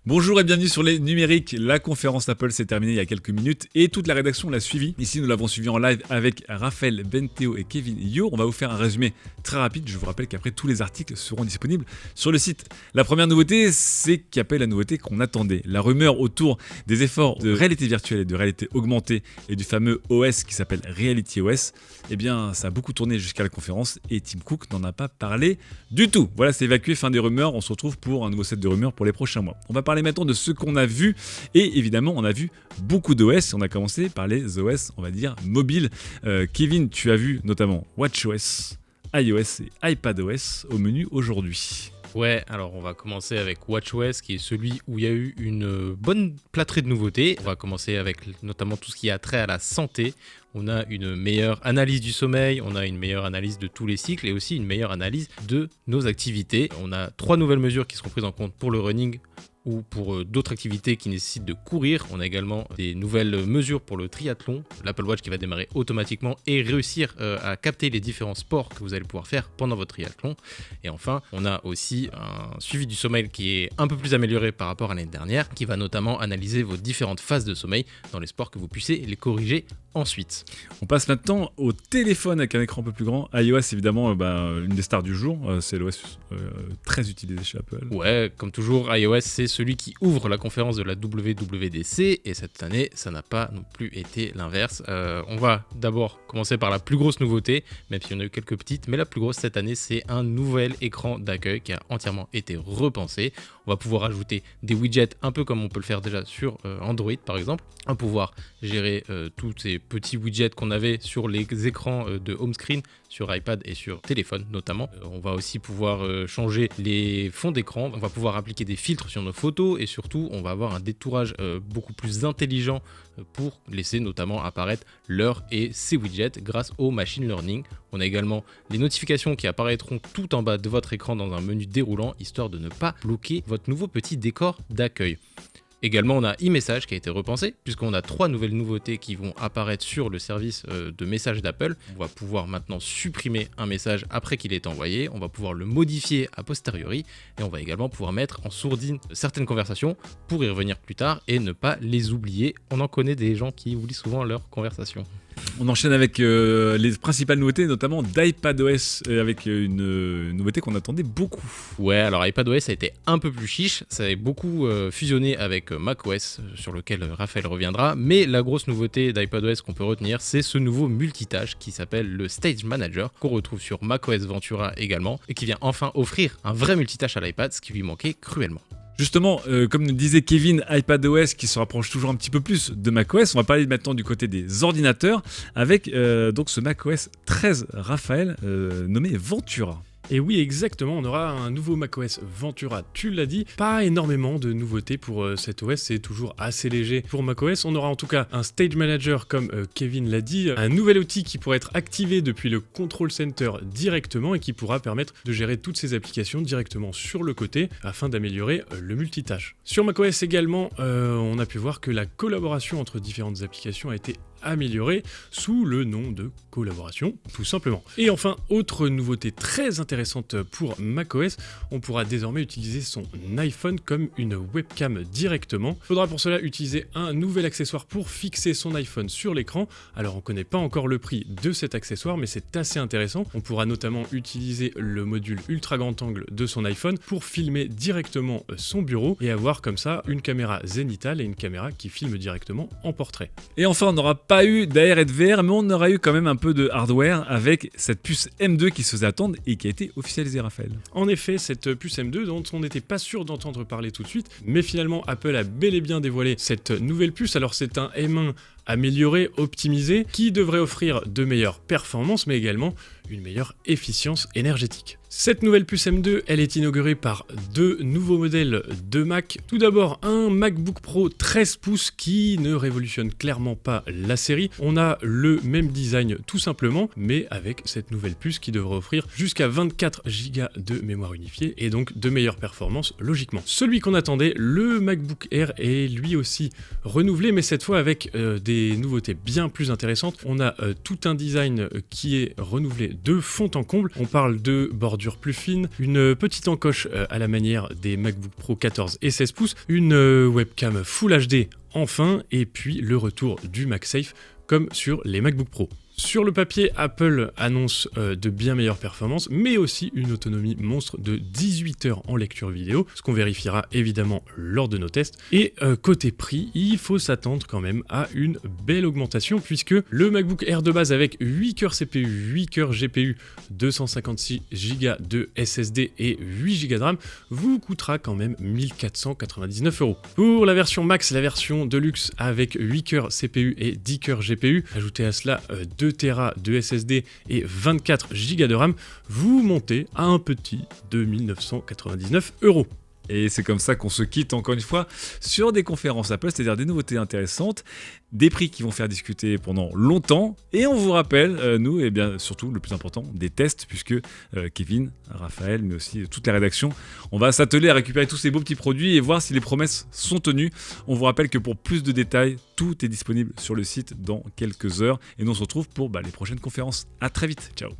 Bonjour et bienvenue sur les numériques. La conférence Apple s'est terminée il y a quelques minutes et toute la rédaction l'a suivi. Ici, nous l'avons suivi en live avec Raphaël, Benteo et Kevin Yo. On va vous faire un résumé très rapide. Je vous rappelle qu'après, tous les articles seront disponibles sur le site. La première nouveauté, c'est qu'Apple la nouveauté qu'on attendait. La rumeur autour des efforts de réalité virtuelle et de réalité augmentée et du fameux OS qui s'appelle Reality OS, eh bien, ça a beaucoup tourné jusqu'à la conférence et Tim Cook n'en a pas parlé du tout. Voilà, c'est évacué, fin des rumeurs. On se retrouve pour un nouveau set de rumeurs pour les prochains mois. On va parler maintenant de ce qu'on a vu et évidemment on a vu beaucoup d'OS. On a commencé par les OS, on va dire mobiles. Kevin, tu as vu notamment WatchOS, iOS et iPadOS au menu aujourd'hui. Ouais, alors on va commencer avec WatchOS qui est celui où il y a eu une bonne plâtrée de nouveautés. On va commencer avec notamment tout ce qui a trait à la santé. On a une meilleure analyse du sommeil, on a une meilleure analyse de tous les cycles et aussi une meilleure analyse de nos activités. On a 3 nouvelles mesures qui seront prises en compte pour le running ou pour d'autres activités qui nécessitent de courir. On a également des nouvelles mesures pour le triathlon, l'Apple Watch qui va démarrer automatiquement et réussir à capter les différents sports que vous allez pouvoir faire pendant votre triathlon. Et enfin, on a aussi un suivi du sommeil qui est un peu plus amélioré par rapport à l'année dernière, qui va notamment analyser vos différentes phases de sommeil dans les sports que vous puissiez les corriger ensuite. On passe maintenant au téléphone avec un écran un peu plus grand. iOS évidemment, une des stars du jour, c'est l'OS très utilisé chez Apple. Ouais, comme toujours, iOS c'est celui qui ouvre la conférence de la WWDC et cette année ça n'a pas non plus été l'inverse. On va d'abord commencer par la plus grosse nouveauté, même s'il y en a eu quelques petites, mais la plus grosse cette année c'est un nouvel écran d'accueil qui a entièrement été repensé. On va pouvoir ajouter des widgets un peu comme on peut le faire déjà sur Android par exemple. On va pouvoir gérer tous ces petits widgets qu'on avait sur les écrans de home screen sur iPad et sur téléphone notamment. On va aussi pouvoir changer les fonds d'écran, on va pouvoir appliquer des filtres sur nos photos et surtout on va avoir un détourage beaucoup plus intelligent pour laisser notamment apparaître l'heure et ses widgets grâce au machine learning. On a également les notifications qui apparaîtront tout en bas de votre écran dans un menu déroulant histoire de ne pas bloquer votre nouveau petit décor d'accueil. Également, on a e-message qui a été repensé, puisqu'on a 3 nouvelles nouveautés qui vont apparaître sur le service de message d'Apple. On va pouvoir maintenant supprimer un message après qu'il est envoyé, on va pouvoir le modifier a posteriori, et on va également pouvoir mettre en sourdine certaines conversations pour y revenir plus tard et ne pas les oublier. On en connaît des gens qui oublient souvent leurs conversations. On enchaîne avec les principales nouveautés, notamment d'iPadOS, avec une nouveauté qu'on attendait beaucoup. Ouais, alors iPadOS a été un peu plus chiche, ça a beaucoup fusionné avec macOS, sur lequel Raphaël reviendra, mais la grosse nouveauté d'iPadOS qu'on peut retenir, c'est ce nouveau multitâche qui s'appelle le Stage Manager, qu'on retrouve sur macOS Ventura également, et qui vient enfin offrir un vrai multitâche à l'iPad, ce qui lui manquait cruellement. Justement, comme nous disait Kevin, iPadOS qui se rapproche toujours un petit peu plus de macOS. On va parler maintenant du côté des ordinateurs avec donc ce macOS 13 Raphaël nommé Ventura. Et oui, exactement, on aura un nouveau macOS Ventura, tu l'as dit, pas énormément de nouveautés pour cet OS, c'est toujours assez léger pour macOS. On aura en tout cas un Stage Manager comme Kevin l'a dit, un nouvel outil qui pourra être activé depuis le Control Center directement et qui pourra permettre de gérer toutes ces applications directement sur le côté afin d'améliorer le multitâche. Sur macOS également, on a pu voir que la collaboration entre différentes applications a été améliorée sous le nom de collaboration, tout simplement. Et enfin, autre nouveauté très intéressante pour macOS, on pourra désormais utiliser son iPhone comme une webcam directement. Il faudra pour cela utiliser un nouvel accessoire pour fixer son iPhone sur l'écran. Alors on ne connaît pas encore le prix de cet accessoire, mais c'est assez intéressant. On pourra notamment utiliser le module ultra grand angle de son iPhone pour filmer directement son bureau et avoir comme ça une caméra zénithale et une caméra qui filme directement en portrait. Et enfin, on n'aura pas eu d'AR et de VR, mais on aura eu quand même un peu de hardware avec cette puce M2 qui se faisait attendre et qui a été officialisée, Raphaël. En effet, cette puce M2 dont on n'était pas sûr d'entendre parler tout de suite, mais finalement Apple a bel et bien dévoilé cette nouvelle puce. Alors c'est un M1 amélioré, optimisé, qui devrait offrir de meilleures performances, mais également une meilleure efficience énergétique. Cette nouvelle puce M2, elle est inaugurée par 2 nouveaux modèles de Mac. Tout d'abord, un MacBook Pro 13 pouces qui ne révolutionne clairement pas la série. On a le même design tout simplement, mais avec cette nouvelle puce qui devrait offrir jusqu'à 24 Go de mémoire unifiée et donc de meilleures performances logiquement. Celui qu'on attendait, le MacBook Air, est lui aussi renouvelé, mais cette fois avec des des nouveautés bien plus intéressantes. On a tout un design qui est renouvelé de fond en comble. On parle de bordure plus fine, une petite encoche à la manière des MacBook Pro 14 et 16 pouces, une webcam Full HD enfin, et puis le retour du MagSafe comme sur les MacBook Pro. Sur le papier, Apple annonce de bien meilleures performances, mais aussi une autonomie monstre de 18 heures en lecture vidéo, ce qu'on vérifiera évidemment lors de nos tests. Et côté prix, il faut s'attendre quand même à une belle augmentation, puisque le MacBook Air de base avec 8 cœurs CPU, 8 cœurs GPU, 256 Go de SSD et 8 Go de RAM vous coûtera quand même 1499 €. Pour la version Max, la version Deluxe avec 8 cœurs CPU et 10 cœurs GPU, ajoutez à cela 2 Tera de SSD et 24 Go de RAM, vous montez à un petit 2999 €. Et c'est comme ça qu'on se quitte encore une fois sur des conférences Apple, c'est-à-dire des nouveautés intéressantes, des prix qui vont faire discuter pendant longtemps, et on vous rappelle, nous, et bien surtout le plus important, des tests, puisque Kevin, Raphaël, mais aussi toute la rédaction, on va s'atteler à récupérer tous ces beaux petits produits et voir si les promesses sont tenues. On vous rappelle que pour plus de détails, tout est disponible sur le site dans quelques heures, et nous on se retrouve pour les prochaines conférences. À très vite, ciao.